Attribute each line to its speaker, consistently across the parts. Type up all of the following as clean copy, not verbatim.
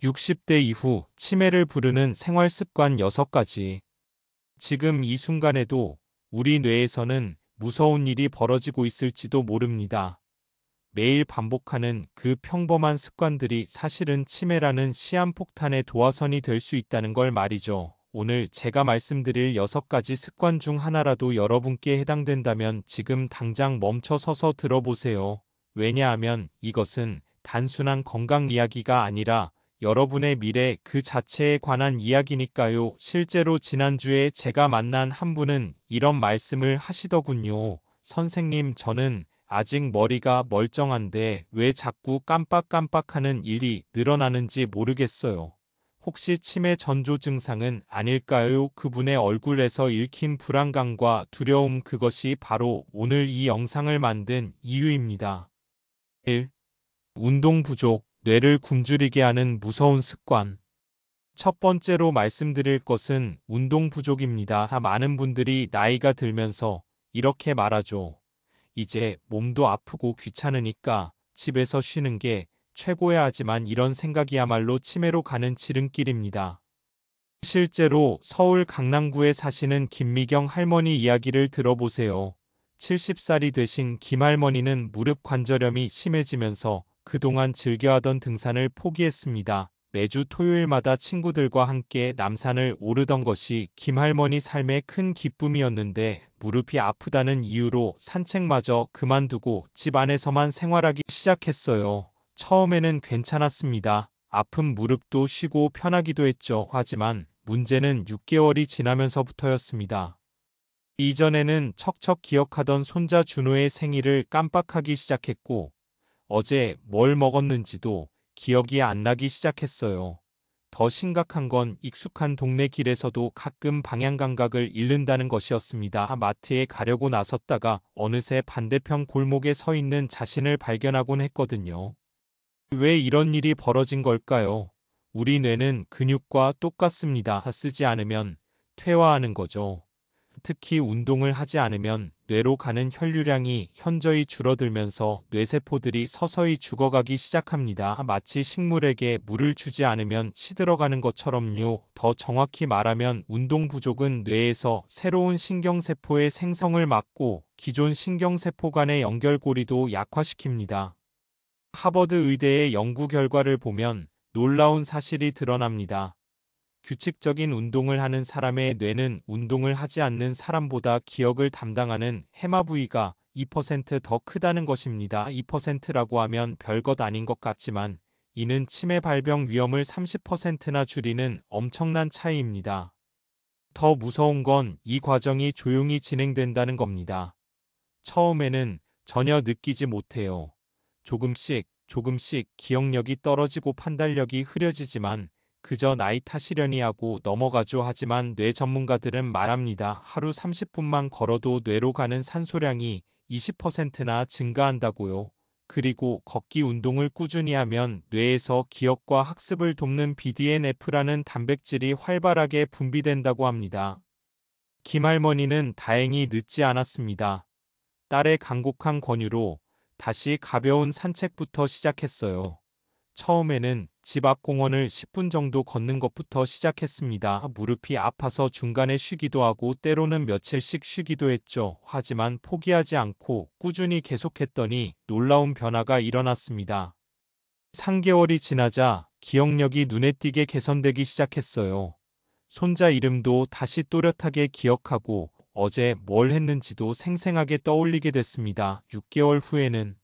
Speaker 1: 60대 이후 치매를 부르는 생활 습관 6가지. 지금 이 순간에도 우리 뇌에서는 무서운 일이 벌어지고 있을지도 모릅니다. 매일 반복하는 그 평범한 습관들이 사실은 치매라는 시한폭탄의 도화선이 될 수 있다는 걸 말이죠. 오늘 제가 말씀드릴 6가지 습관 중 하나라도 여러분께 해당된다면 지금 당장 멈춰 서서 들어보세요. 왜냐하면 이것은 단순한 건강 이야기가 아니라 여러분의 미래 그 자체에 관한 이야기니까요. 실제로 지난주에 제가 만난 한 분은 이런 말씀을 하시더군요. 선생님, 저는 아직 머리가 멀쩡한데 왜 자꾸 깜빡깜빡하는 일이 늘어나는지 모르겠어요. 혹시 치매 전조 증상은 아닐까요? 그분의 얼굴에서 읽힌 불안감과 두려움, 그것이 바로 오늘 이 영상을 만든 이유입니다. 1. 운동 부족, 뇌를 굶주리게 하는 무서운 습관. 첫 번째로 말씀드릴 것은 운동 부족입니다. 많은 분들이 나이가 들면서 이렇게 말하죠. 이제 몸도 아프고 귀찮으니까 집에서 쉬는 게 최고야. 하지만 이런 생각이야말로 치매로 가는 지름길입니다. 실제로 서울 강남구에 사시는 김미경 할머니 이야기를 들어보세요. 70살이 되신 김할머니는 무릎 관절염이 심해지면서 그동안 즐겨하던 등산을 포기했습니다. 매주 토요일마다 친구들과 함께 남산을 오르던 것이 김할머니 삶의 큰 기쁨이었는데 무릎이 아프다는 이유로 산책마저 그만두고 집 안에서만 생활하기 시작했어요. 처음에는 괜찮았습니다. 아픈 무릎도 쉬고 편하기도 했죠. 하지만 문제는 6개월이 지나면서부터였습니다. 이전에는 척척 기억하던 손자 준호의 생일을 깜빡하기 시작했고 어제 뭘 먹었는지도 기억이 안 나기 시작했어요. 더 심각한 건 익숙한 동네 길에서도 가끔 방향 감각을 잃는다는 것이었습니다. 마트에 가려고 나섰다가 어느새 반대편 골목에 서 있는 자신을 발견하곤 했거든요. 왜 이런 일이 벌어진 걸까요? 우리 뇌는 근육과 똑같습니다. 쓰지 않으면 퇴화하는 거죠. 특히 운동을 하지 않으면 뇌로 가는 혈류량이 현저히 줄어들면서 뇌세포들이 서서히 죽어가기 시작합니다. 마치 식물에게 물을 주지 않으면 시들어가는 것처럼요. 더 정확히 말하면 운동 부족은 뇌에서 새로운 신경세포의 생성을 막고 기존 신경세포 간의 연결고리도 약화시킵니다. 하버드 의대의 연구 결과를 보면 놀라운 사실이 드러납니다. 규칙적인 운동을 하는 사람의 뇌는 운동을 하지 않는 사람보다 기억을 담당하는 해마 부위가 2% 더 크다는 것입니다. 2%라고 하면 별것 아닌 것 같지만 이는 치매 발병 위험을 30%나 줄이는 엄청난 차이입니다. 더 무서운 건 이 과정이 조용히 진행된다는 겁니다. 처음에는 전혀 느끼지 못해요. 조금씩 기억력이 떨어지고 판단력이 흐려지지만 그저 나이 탓이려니 하고 넘어가죠. 하지만 뇌 전문가들은 말합니다. 하루 30분만 걸어도 뇌로 가는 산소량이 20%나 증가한다고요. 그리고 걷기 운동을 꾸준히 하면 뇌에서 기억과 학습을 돕는 BDNF라는 단백질이 활발하게 분비된다고 합니다. 김할머니는 다행히 늦지 않았습니다. 딸의 간곡한 권유로 다시 가벼운 산책부터 시작했어요. 처음에는 집 앞 공원을 10분 정도 걷는 것부터 시작했습니다. 무릎이 아파서 중간에 쉬기도 하고 때로는 며칠씩 쉬기도 했죠. 하지만 포기하지 않고 꾸준히 계속했더니 놀라운 변화가 일어났습니다. 3개월이 지나자 기억력이 눈에 띄게 개선되기 시작했어요. 손자 이름도 다시 또렷하게 기억하고 어제 뭘 했는지도 생생하게 떠올리게 됐습니다. 6개월 후에는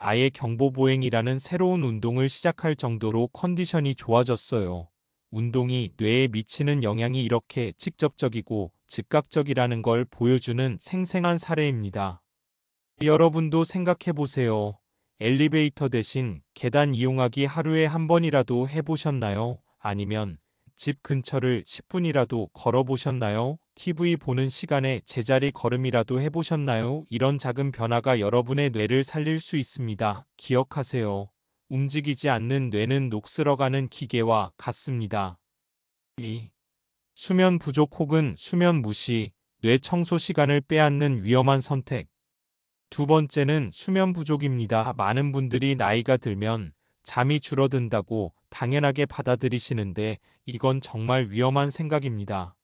Speaker 1: 아예 경보보행이라는 새로운 운동을 시작할 정도로 컨디션이 좋아졌어요. 운동이 뇌에 미치는 영향이 이렇게 직접적이고 즉각적이라는 걸 보여주는 생생한 사례입니다. 여러분도 생각해 보세요. 엘리베이터 대신 계단 이용하기 하루에 한 번이라도 해보셨나요? 아니면 집 근처를 10분이라도 걸어보셨나요? TV 보는 시간에 제자리 걸음이라도 해보셨나요? 이런 작은 변화가 여러분의 뇌를 살릴 수 있습니다. 기억하세요. 움직이지 않는 뇌는 녹슬어가는 기계와 같습니다. 2. 수면 부족 혹은 수면 무시, 뇌 청소 시간을 빼앗는 위험한 선택. 두 번째는 수면 부족입니다. 많은 분들이 나이가 들면 잠이 줄어든다고 당연하게 받아들이시는데 이건 정말 위험한 생각입니다.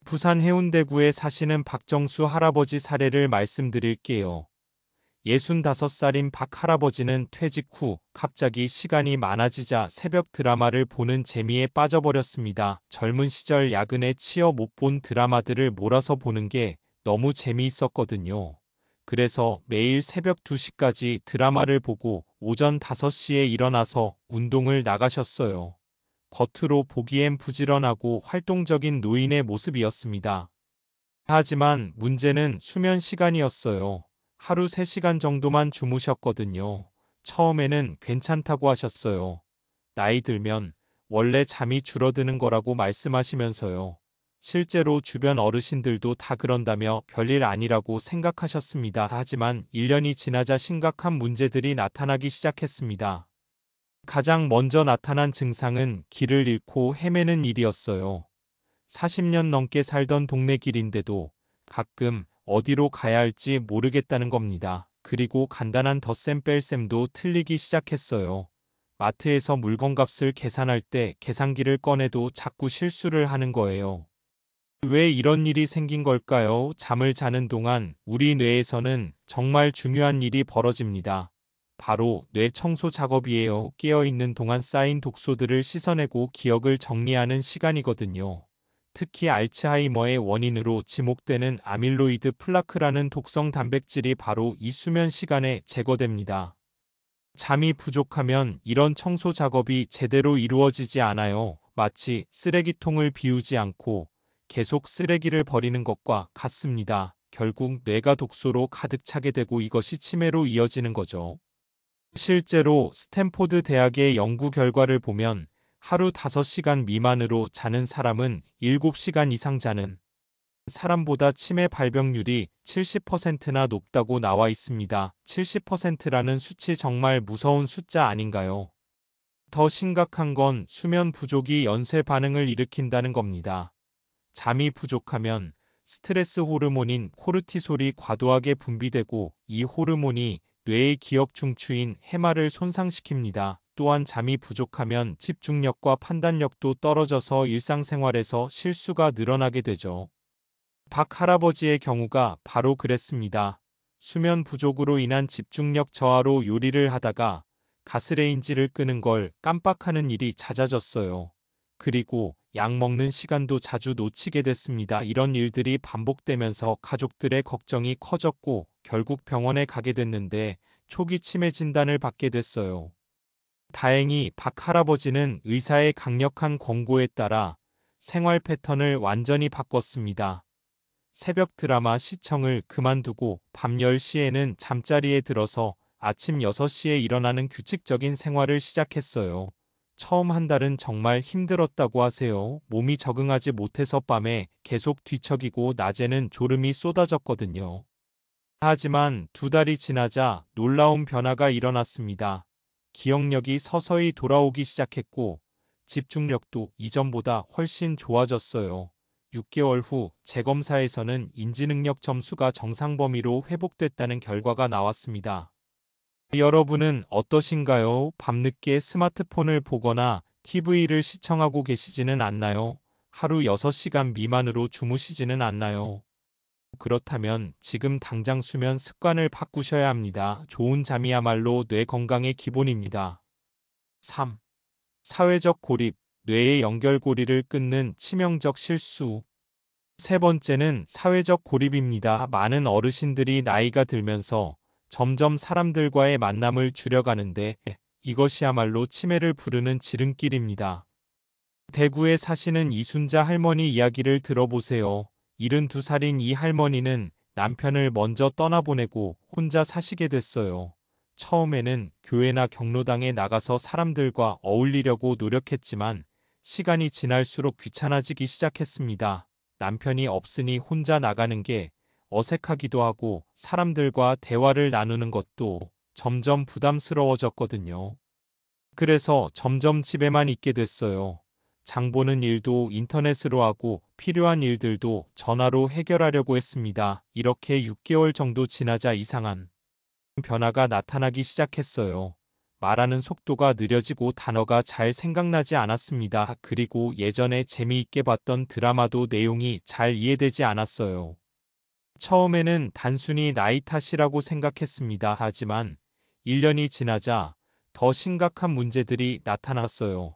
Speaker 1: 부산 해운대구에 사시는 박정수 할아버지 사례를 말씀드릴게요. 65살인 박 할아버지는 퇴직 후 갑자기 시간이 많아지자 새벽 드라마를 보는 재미에 빠져버렸습니다. 젊은 시절 야근에 치여 못 본 드라마들을 몰아서 보는 게 너무 재미있었거든요. 그래서 매일 새벽 2시까지 드라마를 보고 오전 5시에 일어나서 운동을 나가셨어요. 겉으로 보기엔 부지런하고 활동적인 노인의 모습이었습니다. 하지만 문제는 수면 시간이었어요. 하루 3시간 정도만 주무셨거든요. 처음에는 괜찮다고 하셨어요. 나이 들면 원래 잠이 줄어드는 거라고 말씀하시면서요. 실제로 주변 어르신들도 다 그런다며 별일 아니라고 생각하셨습니다. 하지만 1년이 지나자 심각한 문제들이 나타나기 시작했습니다. 가장 먼저 나타난 증상은 길을 잃고 헤매는 일이었어요. 40년 넘게 살던 동네 길인데도 가끔 어디로 가야 할지 모르겠다는 겁니다. 그리고 간단한 덧셈 뺄셈도 틀리기 시작했어요. 마트에서 물건값을 계산할 때 계산기를 꺼내도 자꾸 실수를 하는 거예요. 왜 이런 일이 생긴 걸까요? 잠을 자는 동안 우리 뇌에서는 정말 중요한 일이 벌어집니다. 바로 뇌 청소 작업이에요. 깨어있는 동안 쌓인 독소들을 씻어내고 기억을 정리하는 시간이거든요. 특히 알츠하이머의 원인으로 지목되는 아밀로이드 플라크라는 독성 단백질이 바로 이 수면 시간에 제거됩니다. 잠이 부족하면 이런 청소 작업이 제대로 이루어지지 않아요. 마치 쓰레기통을 비우지 않고 계속 쓰레기를 버리는 것과 같습니다. 결국 뇌가 독소로 가득 차게 되고 이것이 치매로 이어지는 거죠. 실제로 스탠포드 대학의 연구 결과를 보면 하루 5시간 미만으로 자는 사람은 7시간 이상 자는 사람보다 치매 발병률이 70%나 높다고 나와 있습니다. 70%라는 수치 정말 무서운 숫자 아닌가요? 더 심각한 건 수면 부족이 연쇄 반응을 일으킨다는 겁니다. 잠이 부족하면 스트레스 호르몬인 코르티솔이 과도하게 분비되고 이 호르몬이 뇌의 기억 중추인 해마를 손상시킵니다. 또한 잠이 부족하면 집중력과 판단력도 떨어져서 일상생활에서 실수가 늘어나게 되죠. 박 할아버지의 경우가 바로 그랬습니다. 수면 부족으로 인한 집중력 저하로 요리를 하다가 가스레인지를 끄는 걸 깜빡하는 일이 잦아졌어요. 그리고 약 먹는 시간도 자주 놓치게 됐습니다. 이런 일들이 반복되면서 가족들의 걱정이 커졌고 결국 병원에 가게 됐는데 초기 치매 진단을 받게 됐어요. 다행히 박 할아버지는 의사의 강력한 권고에 따라 생활 패턴을 완전히 바꿨습니다. 새벽 드라마 시청을 그만두고 밤 10시에는 잠자리에 들어서 아침 6시에 일어나는 규칙적인 생활을 시작했어요. 처음 한 달은 정말 힘들었다고 하세요. 몸이 적응하지 못해서 밤에 계속 뒤척이고 낮에는 졸음이 쏟아졌거든요. 하지만 2달이 지나자 놀라운 변화가 일어났습니다. 기억력이 서서히 돌아오기 시작했고 집중력도 이전보다 훨씬 좋아졌어요. 6개월 후 재검사에서는 인지능력 점수가 정상 범위로 회복됐다는 결과가 나왔습니다. 여러분은 어떠신가요? 밤늦게 스마트폰을 보거나 TV를 시청하고 계시지는 않나요? 하루 6시간 미만으로 주무시지는 않나요? 그렇다면 지금 당장 수면 습관을 바꾸셔야 합니다. 좋은 잠이야말로 뇌 건강의 기본입니다. 3. 사회적 고립, 뇌의 연결고리를 끊는 치명적 실수. 세 번째는 사회적 고립입니다. 많은 어르신들이 나이가 들면서 점점 사람들과의 만남을 줄여가는데 이것이야말로 치매를 부르는 지름길입니다. 대구에 사시는 이순자 할머니 이야기를 들어보세요. 72살인 이 할머니는 남편을 먼저 떠나보내고 혼자 사시게 됐어요. 처음에는 교회나 경로당에 나가서 사람들과 어울리려고 노력했지만 시간이 지날수록 귀찮아지기 시작했습니다. 남편이 없으니 혼자 나가는 게 어색하기도 하고 사람들과 대화를 나누는 것도 점점 부담스러워졌거든요. 그래서 점점 집에만 있게 됐어요. 장 보는 일도 인터넷으로 하고 필요한 일들도 전화로 해결하려고 했습니다. 이렇게 6개월 정도 지나자 이상한 변화가 나타나기 시작했어요. 말하는 속도가 느려지고 단어가 잘 생각나지 않았습니다. 그리고 예전에 재미있게 봤던 드라마도 내용이 잘 이해되지 않았어요. 처음에는 단순히 나이 탓이라고 생각했습니다. 하지만 1년이 지나자 더 심각한 문제들이 나타났어요.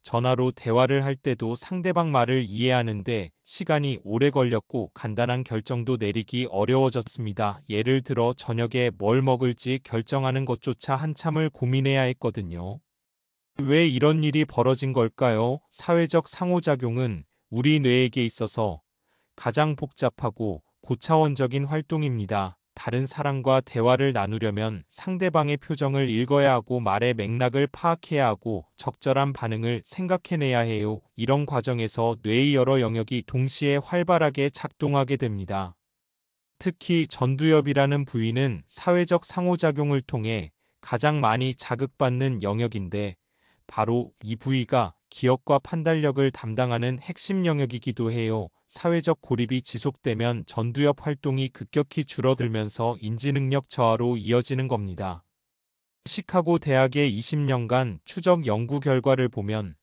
Speaker 1: 전화로 대화를 할 때도 상대방 말을 이해하는데 시간이 오래 걸렸고 간단한 결정도 내리기 어려워졌습니다. 예를 들어 저녁에 뭘 먹을지 결정하는 것조차 한참을 고민해야 했거든요. 왜 이런 일이 벌어진 걸까요? 사회적 상호작용은 우리 뇌에게 있어서 가장 복잡하고 고차원적인 활동입니다. 다른 사람과 대화를 나누려면 상대방의 표정을 읽어야 하고 말의 맥락을 파악해야 하고 적절한 반응을 생각해내야 해요. 이런 과정에서 뇌의 여러 영역이 동시에 활발하게 작동하게 됩니다. 특히 전두엽이라는 부위는 사회적 상호작용을 통해 가장 많이 자극받는 영역인데 바로 이 부위가 기억과 판단력을 담당하는 핵심 영역이기도 해요. 사회적 고립이 지속되면 전두엽 활동이 급격히 줄어들면서 인지능력 저하로 이어지는 겁니다. 시카고 대학의 20년간 추적 연구 결과를 보면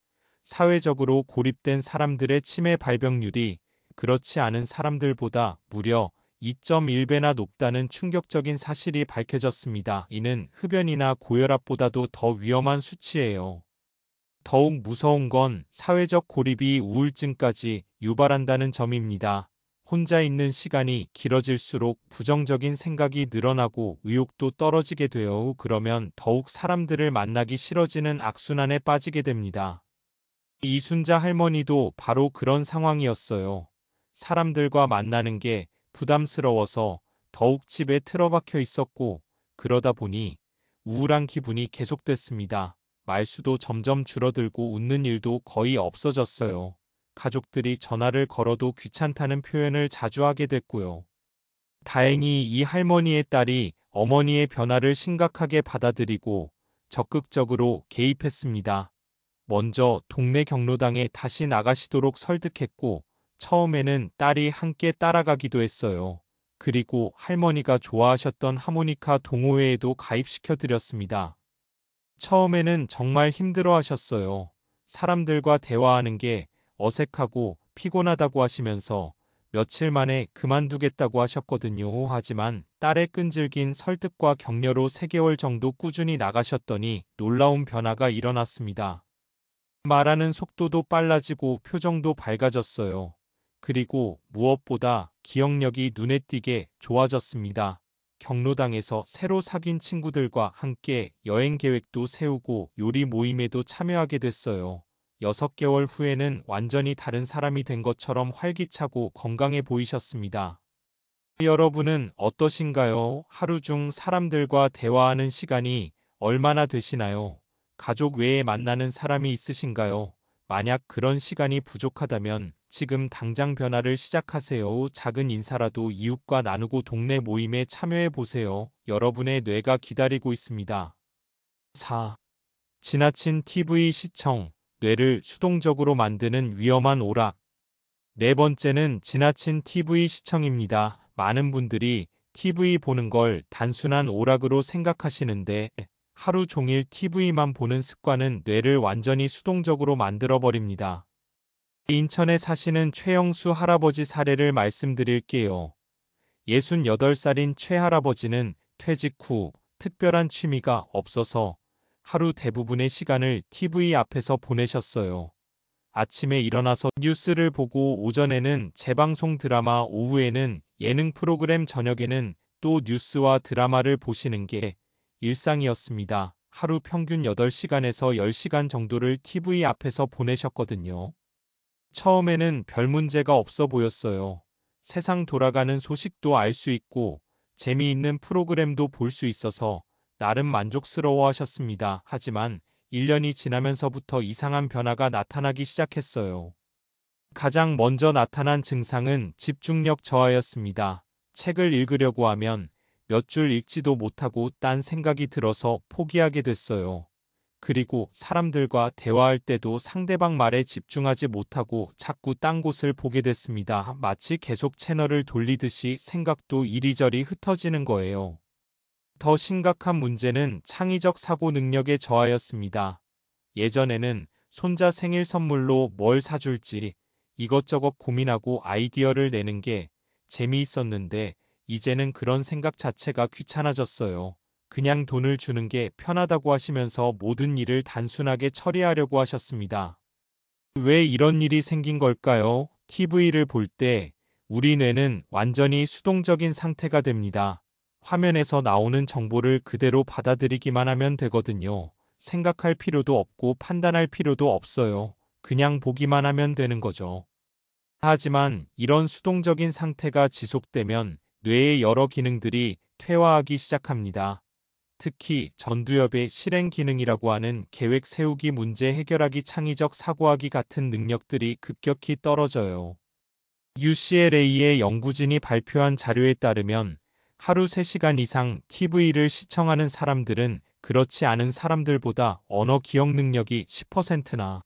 Speaker 1: 사회적으로 고립된 사람들의 치매 발병률이 그렇지 않은 사람들보다 무려 2.1배나 높다는 충격적인 사실이 밝혀졌습니다. 이는 흡연이나 고혈압보다도 더 위험한 수치예요. 더욱 무서운 건 사회적 고립이 우울증까지 유발한다는 점입니다. 혼자 있는 시간이 길어질수록 부정적인 생각이 늘어나고 의욕도 떨어지게 되어 그러면 더욱 사람들을 만나기 싫어지는 악순환에 빠지게 됩니다. 이순자 할머니도 바로 그런 상황이었어요. 사람들과 만나는 게 부담스러워서 더욱 집에 틀어박혀 있었고 그러다 보니 우울한 기분이 계속됐습니다. 말수도 점점 줄어들고 웃는 일도 거의 없어졌어요. 가족들이 전화를 걸어도 귀찮다는 표현을 자주 하게 됐고요. 다행히 이 할머니의 딸이 어머니의 변화를 심각하게 받아들이고 적극적으로 개입했습니다. 먼저 동네 경로당에 다시 나가시도록 설득했고 처음에는 딸이 함께 따라가기도 했어요. 그리고 할머니가 좋아하셨던 하모니카 동호회에도 가입시켜 드렸습니다. 처음에는 정말 힘들어 하셨어요. 사람들과 대화하는 게 어색하고 피곤하다고 하시면서 며칠 만에 그만두겠다고 하셨거든요. 하지만 딸의 끈질긴 설득과 격려로 3개월 정도 꾸준히 나가셨더니 놀라운 변화가 일어났습니다. 말하는 속도도 빨라지고 표정도 밝아졌어요. 그리고 무엇보다 기억력이 눈에 띄게 좋아졌습니다. 경로당에서 새로 사귄 친구들과 함께 여행 계획도 세우고 요리 모임에도 참여하게 됐어요. 6개월 후에는 완전히 다른 사람이 된 것처럼 활기차고 건강해 보이셨습니다. 여러분은 어떠신가요? 하루 중 사람들과 대화하는 시간이 얼마나 되시나요? 가족 외에 만나는 사람이 있으신가요? 만약 그런 시간이 부족하다면 지금 당장 변화를 시작하세요. 작은 인사라도 이웃과 나누고 동네 모임에 참여해 보세요. 여러분의 뇌가 기다리고 있습니다. 4. 지나친 TV 시청, 뇌를 수동적으로 만드는 위험한 오락. 네 번째는 지나친 TV 시청입니다. 많은 분들이 TV 보는 걸 단순한 오락으로 생각하시는데 하루 종일 TV만 보는 습관은 뇌를 완전히 수동적으로 만들어버립니다. 인천에 사시는 최영수 할아버지 사례를 말씀드릴게요. 68살인 최 할아버지는 퇴직 후 특별한 취미가 없어서 하루 대부분의 시간을 TV 앞에서 보내셨어요. 아침에 일어나서 뉴스를 보고 오전에는 재방송 드라마, 오후에는 예능 프로그램, 저녁에는 또 뉴스와 드라마를 보시는 게 일상이었습니다. 하루 평균 8시간에서 10시간 정도를 TV 앞에서 보내셨거든요. 처음에는 별 문제가 없어 보였어요. 세상 돌아가는 소식도 알 수 있고 재미있는 프로그램도 볼 수 있어서 나름 만족스러워 하셨습니다. 하지만 1년이 지나면서부터 이상한 변화가 나타나기 시작했어요. 가장 먼저 나타난 증상은 집중력 저하였습니다. 책을 읽으려고 하면 몇 줄 읽지도 못하고 딴 생각이 들어서 포기하게 됐어요. 그리고 사람들과 대화할 때도 상대방 말에 집중하지 못하고 자꾸 딴 곳을 보게 됐습니다. 마치 계속 채널을 돌리듯이 생각도 이리저리 흩어지는 거예요. 더 심각한 문제는 창의적 사고 능력의 저하였습니다. 예전에는 손자 생일 선물로 뭘 사줄지 이것저것 고민하고 아이디어를 내는 게 재미있었는데 이제는 그런 생각 자체가 귀찮아졌어요. 그냥 돈을 주는 게 편하다고 하시면서 모든 일을 단순하게 처리하려고 하셨습니다. 왜 이런 일이 생긴 걸까요? TV를 볼 때 우리 뇌는 완전히 수동적인 상태가 됩니다. 화면에서 나오는 정보를 그대로 받아들이기만 하면 되거든요. 생각할 필요도 없고 판단할 필요도 없어요. 그냥 보기만 하면 되는 거죠. 하지만 이런 수동적인 상태가 지속되면 뇌의 여러 기능들이 퇴화하기 시작합니다. 특히 전두엽의 실행 기능이라고 하는 계획 세우기, 문제 해결하기, 창의적 사고하기 같은 능력들이 급격히 떨어져요. UCLA의 연구진이 발표한 자료에 따르면 하루 3시간 이상 TV를 시청하는 사람들은 그렇지 않은 사람들보다 언어 기억 능력이 10%나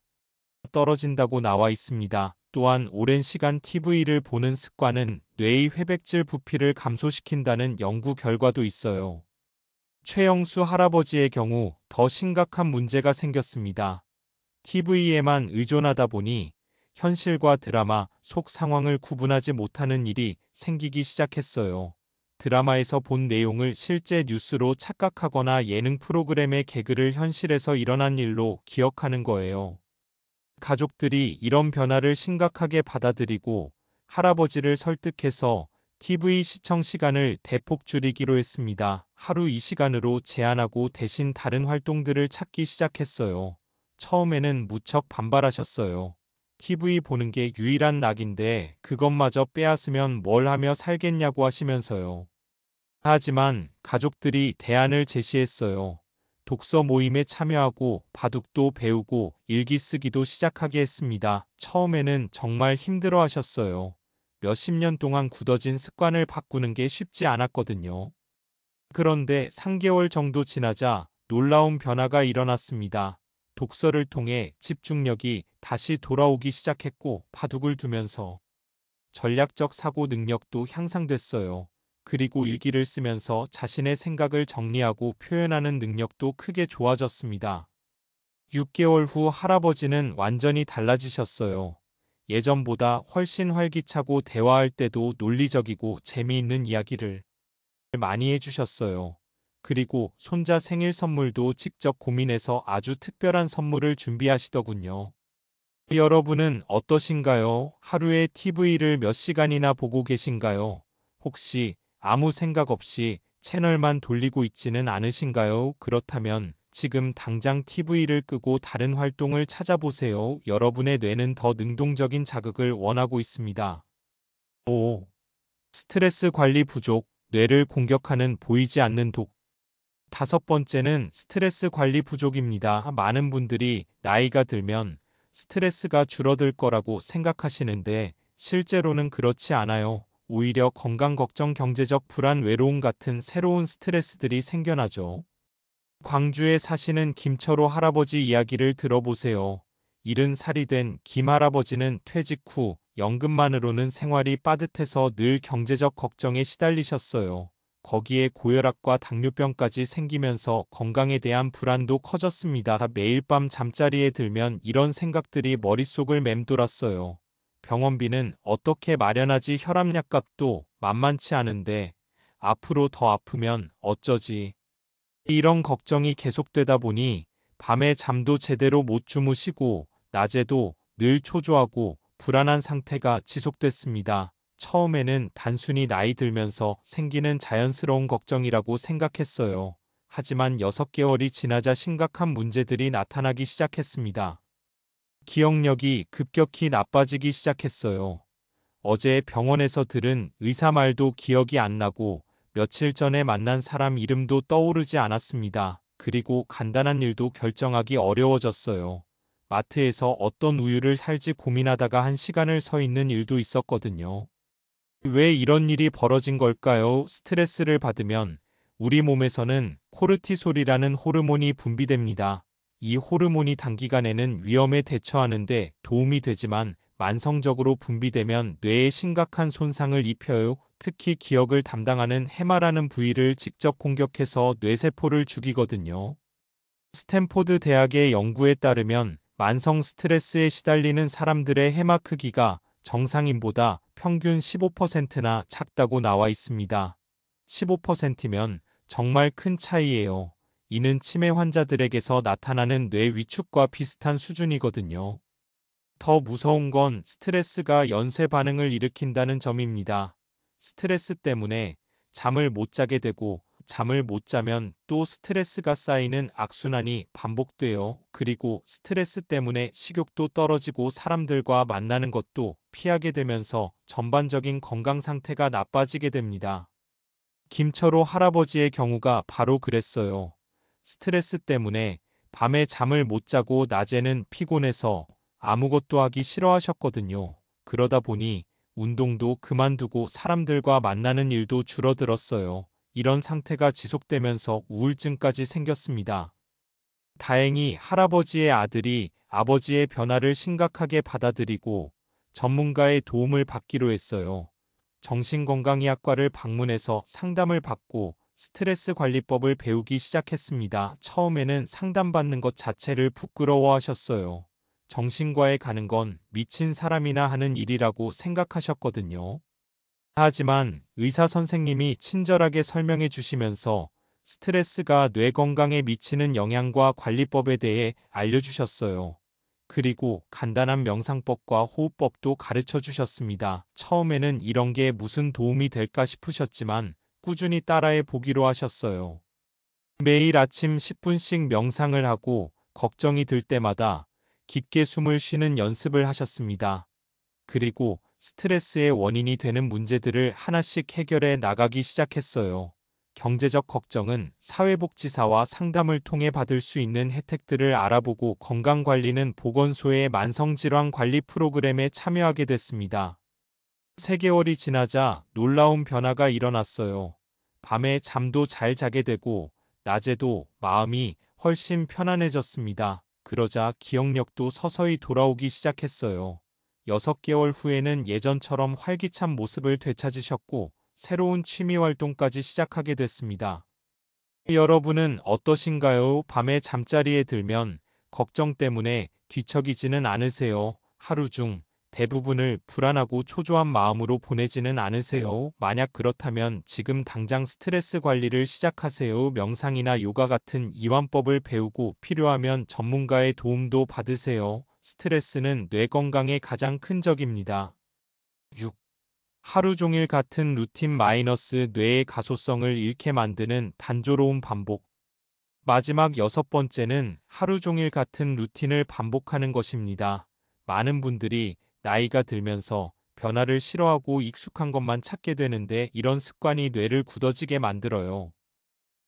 Speaker 1: 떨어진다고 나와 있습니다. 또한 오랜 시간 TV를 보는 습관은 뇌의 회백질 부피를 감소시킨다는 연구 결과도 있어요. 최영수 할아버지의 경우 더 심각한 문제가 생겼습니다. TV에만 의존하다 보니 현실과 드라마 속 상황을 구분하지 못하는 일이 생기기 시작했어요. 드라마에서 본 내용을 실제 뉴스로 착각하거나 예능 프로그램의 개그를 현실에서 일어난 일로 기억하는 거예요. 가족들이 이런 변화를 심각하게 받아들이고 할아버지를 설득해서 TV 시청 시간을 대폭 줄이기로 했습니다. 하루 2시간으로 제한하고 대신 다른 활동들을 찾기 시작했어요. 처음에는 무척 반발하셨어요. TV 보는 게 유일한 낙인데 그것마저 빼앗으면 뭘 하며 살겠냐고 하시면서요. 하지만 가족들이 대안을 제시했어요. 독서 모임에 참여하고 바둑도 배우고 일기 쓰기도 시작하게 했습니다. 처음에는 정말 힘들어 하셨어요. 몇십 년 동안 굳어진 습관을 바꾸는 게 쉽지 않았거든요. 그런데 3개월 정도 지나자 놀라운 변화가 일어났습니다. 독서를 통해 집중력이 다시 돌아오기 시작했고 바둑을 두면서 전략적 사고 능력도 향상됐어요. 그리고 일기를 쓰면서 자신의 생각을 정리하고 표현하는 능력도 크게 좋아졌습니다. 6개월 후 할아버지는 완전히 달라지셨어요. 예전보다 훨씬 활기차고 대화할 때도 논리적이고 재미있는 이야기를 많이 해주셨어요. 그리고 손자 생일 선물도 직접 고민해서 아주 특별한 선물을 준비하시더군요. 여러분은 어떠신가요? 하루에 TV를 몇 시간이나 보고 계신가요? 혹시 아무 생각 없이 채널만 돌리고 있지는 않으신가요? 그렇다면 지금 당장 TV를 끄고 다른 활동을 찾아보세요. 여러분의 뇌는 더 능동적인 자극을 원하고 있습니다. 5. 스트레스 관리 부족, 뇌를 공격하는 보이지 않는 독. 5번째는 스트레스 관리 부족입니다. 많은 분들이 나이가 들면 스트레스가 줄어들 거라고 생각하시는데 실제로는 그렇지 않아요. 오히려 건강 걱정, 경제적 불안, 외로움 같은 새로운 스트레스들이 생겨나죠. 광주에 사시는 김철호 할아버지 이야기를 들어보세요. 70살이 된 김 할아버지는 퇴직 후 연금만으로는 생활이 빠듯해서 늘 경제적 걱정에 시달리셨어요. 거기에 고혈압과 당뇨병까지 생기면서 건강에 대한 불안도 커졌습니다. 매일 밤 잠자리에 들면 이런 생각들이 머릿속을 맴돌았어요. 병원비는 어떻게 마련하지? 혈압약 값도 만만치 않은데 앞으로 더 아프면 어쩌지? 이런 걱정이 계속되다 보니 밤에 잠도 제대로 못 주무시고 낮에도 늘 초조하고 불안한 상태가 지속됐습니다. 처음에는 단순히 나이 들면서 생기는 자연스러운 걱정이라고 생각했어요. 하지만 6개월이 지나자 심각한 문제들이 나타나기 시작했습니다. 기억력이 급격히 나빠지기 시작했어요. 어제 병원에서 들은 의사 말도 기억이 안 나고 며칠 전에 만난 사람 이름도 떠오르지 않았습니다. 그리고 간단한 일도 결정하기 어려워졌어요. 마트에서 어떤 우유를 살지 고민하다가 1시간을 서 있는 일도 있었거든요. 왜 이런 일이 벌어진 걸까요? 스트레스를 받으면 우리 몸에서는 코르티솔이라는 호르몬이 분비됩니다. 이 호르몬이 단기간에는 위험에 대처하는데 도움이 되지만 만성적으로 분비되면 뇌에 심각한 손상을 입혀요. 특히 기억을 담당하는 해마라는 부위를 직접 공격해서 뇌세포를 죽이거든요. 스탠포드 대학의 연구에 따르면 만성 스트레스에 시달리는 사람들의 해마 크기가 정상인보다 평균 15%나 작다고 나와 있습니다. 15%면 정말 큰 차이예요. 이는 치매 환자들에게서 나타나는 뇌 위축과 비슷한 수준이거든요. 더 무서운 건 스트레스가 연쇄 반응을 일으킨다는 점입니다. 스트레스 때문에 잠을 못 자게 되고 잠을 못 자면 또 스트레스가 쌓이는 악순환이 반복돼요. 그리고 스트레스 때문에 식욕도 떨어지고 사람들과 만나는 것도 피하게 되면서 전반적인 건강 상태가 나빠지게 됩니다. 김철호 할아버지의 경우가 바로 그랬어요. 스트레스 때문에 밤에 잠을 못 자고 낮에는 피곤해서 아무것도 하기 싫어하셨거든요. 그러다 보니 운동도 그만두고 사람들과 만나는 일도 줄어들었어요. 이런 상태가 지속되면서 우울증까지 생겼습니다. 다행히 할아버지의 아들이 아버지의 변화를 심각하게 받아들이고 전문가의 도움을 받기로 했어요. 정신건강의학과를 방문해서 상담을 받고 스트레스 관리법을 배우기 시작했습니다. 처음에는 상담받는 것 자체를 부끄러워하셨어요. 정신과에 가는 건 미친 사람이나 하는 일이라고 생각하셨거든요. 하지만 의사 선생님이 친절하게 설명해 주시면서 스트레스가 뇌 건강에 미치는 영향과 관리법에 대해 알려주셨어요. 그리고 간단한 명상법과 호흡법도 가르쳐 주셨습니다. 처음에는 이런 게 무슨 도움이 될까 싶으셨지만 꾸준히 따라해 보기로 하셨어요. 매일 아침 10분씩 명상을 하고 걱정이 들 때마다 깊게 숨을 쉬는 연습을 하셨습니다. 그리고 스트레스의 원인이 되는 문제들을 하나씩 해결해 나가기 시작했어요. 경제적 걱정은 사회복지사와 상담을 통해 받을 수 있는 혜택들을 알아보고 건강관리는 보건소의 만성질환 관리 프로그램에 참여하게 됐습니다. 3개월이 지나자 놀라운 변화가 일어났어요. 밤에 잠도 잘 자게 되고 낮에도 마음이 훨씬 편안해졌습니다. 그러자 기억력도 서서히 돌아오기 시작했어요. 6개월 후에는 예전처럼 활기찬 모습을 되찾으셨고 새로운 취미 활동까지 시작하게 됐습니다. 여러분은 어떠신가요? 밤에 잠자리에 들면 걱정 때문에 뒤척이지는 않으세요? 하루 중 대부분을 불안하고 초조한 마음으로 보내지는 않으세요? 만약 그렇다면 지금 당장 스트레스 관리를 시작하세요. 명상이나 요가 같은 이완법을 배우고 필요하면 전문가의 도움도 받으세요. 스트레스는 뇌 건강에 가장 큰 적입니다. 6. 하루 종일 같은 루틴 마이너스 뇌의 가소성을 잃게 만드는 단조로운 반복. 마지막 6번째는 하루 종일 같은 루틴을 반복하는 것입니다. 많은 분들이 나이가 들면서 변화를 싫어하고 익숙한 것만 찾게 되는데 이런 습관이 뇌를 굳어지게 만들어요.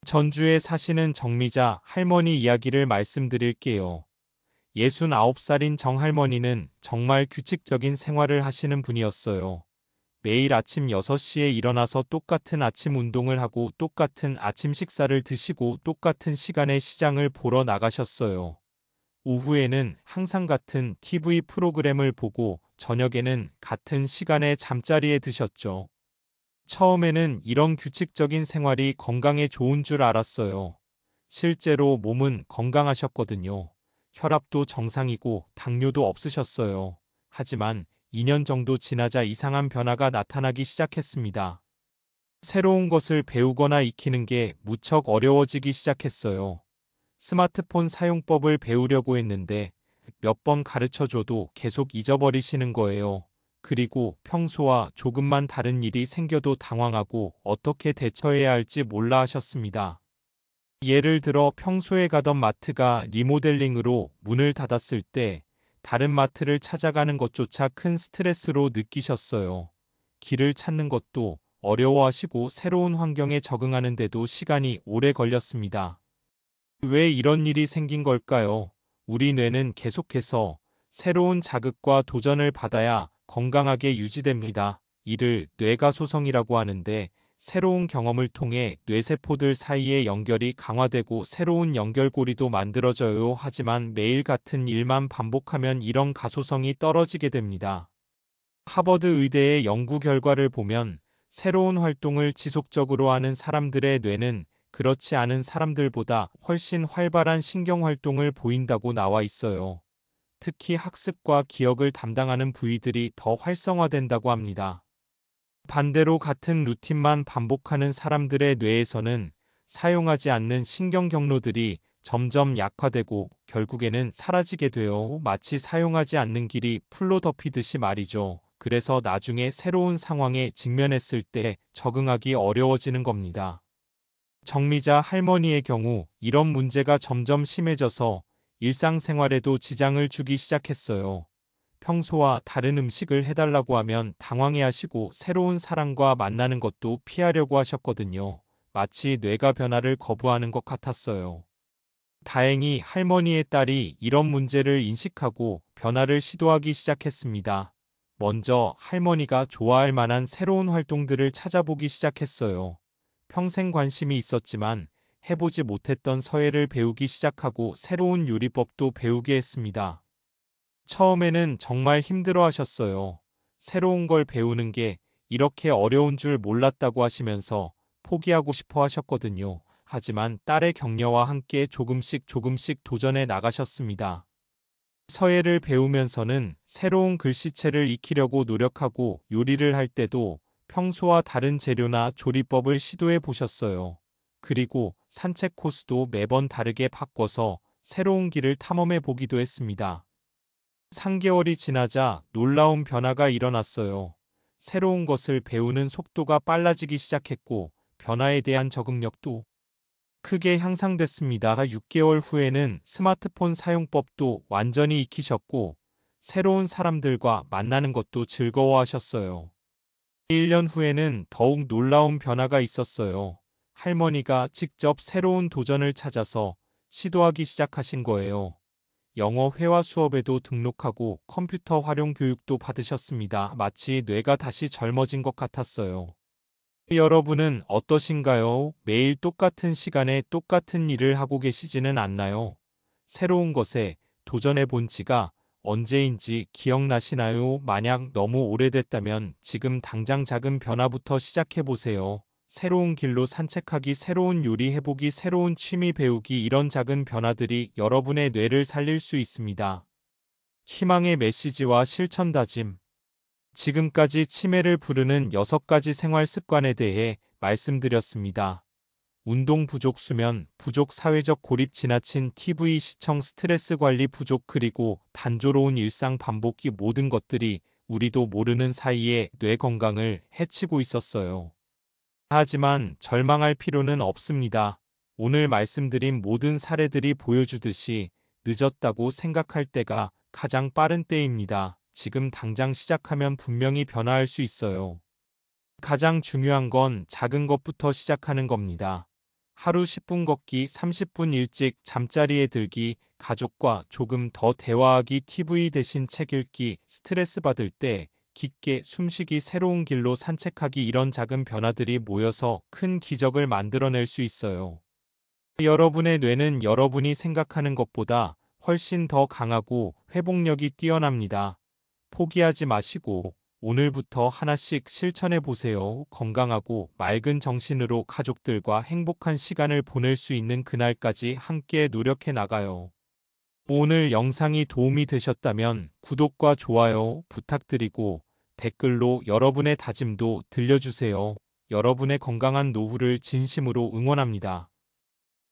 Speaker 1: 전주에 사시는 정미자 할머니 이야기를 말씀드릴게요. 69살인 정할머니는 정말 규칙적인 생활을 하시는 분이었어요. 매일 아침 6시에 일어나서 똑같은 아침 운동을 하고 똑같은 아침 식사를 드시고 똑같은 시간에 시장을 보러 나가셨어요. 오후에는 항상 같은 TV 프로그램을 보고 저녁에는 같은 시간에 잠자리에 드셨죠. 처음에는 이런 규칙적인 생활이 건강에 좋은 줄 알았어요. 실제로 몸은 건강하셨거든요. 혈압도 정상이고 당뇨도 없으셨어요. 하지만 2년 정도 지나자 이상한 변화가 나타나기 시작했습니다. 새로운 것을 배우거나 익히는 게 무척 어려워지기 시작했어요. 스마트폰 사용법을 배우려고 했는데 몇 번 가르쳐줘도 계속 잊어버리시는 거예요. 그리고 평소와 조금만 다른 일이 생겨도 당황하고 어떻게 대처해야 할지 몰라 하셨습니다. 예를 들어 평소에 가던 마트가 리모델링으로 문을 닫았을 때 다른 마트를 찾아가는 것조차 큰 스트레스로 느끼셨어요. 길을 찾는 것도 어려워하시고 새로운 환경에 적응하는 데도 시간이 오래 걸렸습니다. 왜 이런 일이 생긴 걸까요? 우리 뇌는 계속해서 새로운 자극과 도전을 받아야 건강하게 유지됩니다. 이를 뇌가소성이라고 하는데 새로운 경험을 통해 뇌세포들 사이의 연결이 강화되고 새로운 연결고리도 만들어져요. 하지만 매일 같은 일만 반복하면 이런 가소성이 떨어지게 됩니다. 하버드 의대의 연구 결과를 보면 새로운 활동을 지속적으로 하는 사람들의 뇌는 그렇지 않은 사람들보다 훨씬 활발한 신경활동을 보인다고 나와 있어요. 특히 학습과 기억을 담당하는 부위들이 더 활성화된다고 합니다. 반대로 같은 루틴만 반복하는 사람들의 뇌에서는 사용하지 않는 신경 경로들이 점점 약화되고 결국에는 사라지게 돼요. 마치 사용하지 않는 길이 풀로 덮이듯이 말이죠. 그래서 나중에 새로운 상황에 직면했을 때 적응하기 어려워지는 겁니다. 정미자 할머니의 경우 이런 문제가 점점 심해져서 일상생활에도 지장을 주기 시작했어요. 평소와 다른 음식을 해달라고 하면 당황해하시고 새로운 사람과 만나는 것도 피하려고 하셨거든요. 마치 뇌가 변화를 거부하는 것 같았어요. 다행히 할머니의 딸이 이런 문제를 인식하고 변화를 시도하기 시작했습니다. 먼저 할머니가 좋아할 만한 새로운 활동들을 찾아보기 시작했어요. 평생 관심이 있었지만 해보지 못했던 서예를 배우기 시작하고 새로운 요리법도 배우게 했습니다. 처음에는 정말 힘들어 하셨어요. 새로운 걸 배우는 게 이렇게 어려운 줄 몰랐다고 하시면서 포기하고 싶어 하셨거든요. 하지만 딸의 격려와 함께 조금씩 도전해 나가셨습니다. 서예를 배우면서는 새로운 글씨체를 익히려고 노력하고 요리를 할 때도 평소와 다른 재료나 조리법을 시도해 보셨어요. 그리고 산책 코스도 매번 다르게 바꿔서 새로운 길을 탐험해 보기도 했습니다. 3개월이 지나자 놀라운 변화가 일어났어요. 새로운 것을 배우는 속도가 빨라지기 시작했고 변화에 대한 적응력도 크게 향상됐습니다. 6개월 후에는 스마트폰 사용법도 완전히 익히셨고 새로운 사람들과 만나는 것도 즐거워하셨어요. 1년 후에는 더욱 놀라운 변화가 있었어요. 할머니가 직접 새로운 도전을 찾아서 시도하기 시작하신 거예요. 영어 회화 수업에도 등록하고 컴퓨터 활용 교육도 받으셨습니다. 마치 뇌가 다시 젊어진 것 같았어요. 여러분은 어떠신가요? 매일 똑같은 시간에 똑같은 일을 하고 계시지는 않나요? 새로운 것에 도전해 본 지가 언제인지 기억나시나요? 만약 너무 오래됐다면 지금 당장 작은 변화부터 시작해 보세요. 새로운 길로 산책하기, 새로운 요리 해보기, 새로운 취미 배우기, 이런 작은 변화들이 여러분의 뇌를 살릴 수 있습니다. 희망의 메시지와 실천 다짐. 지금까지 치매를 부르는 6가지 생활 습관에 대해 말씀드렸습니다. 운동 부족, 수면 부족, 사회적 고립, 지나친 TV 시청, 스트레스 관리 부족, 그리고 단조로운 일상 반복, 이 모든 것들이 우리도 모르는 사이에 뇌 건강을 해치고 있었어요. 하지만 절망할 필요는 없습니다. 오늘 말씀드린 모든 사례들이 보여주듯이 늦었다고 생각할 때가 가장 빠른 때입니다. 지금 당장 시작하면 분명히 변화할 수 있어요. 가장 중요한 건 작은 것부터 시작하는 겁니다. 하루 10분 걷기, 30분 일찍 잠자리에 들기, 가족과 조금 더 대화하기, TV 대신 책 읽기, 스트레스 받을 때 깊게 숨쉬기, 새로운 길로 산책하기, 이런 작은 변화들이 모여서 큰 기적을 만들어낼 수 있어요. 여러분의 뇌는 여러분이 생각하는 것보다 훨씬 더 강하고 회복력이 뛰어납니다. 포기하지 마시고 오늘부터 하나씩 실천해 보세요. 건강하고 맑은 정신으로 가족들과 행복한 시간을 보낼 수 있는 그날까지 함께 노력해 나가요. 오늘 영상이 도움이 되셨다면 구독과 좋아요 부탁드리고 댓글로 여러분의 다짐도 들려주세요. 여러분의 건강한 노후를 진심으로 응원합니다.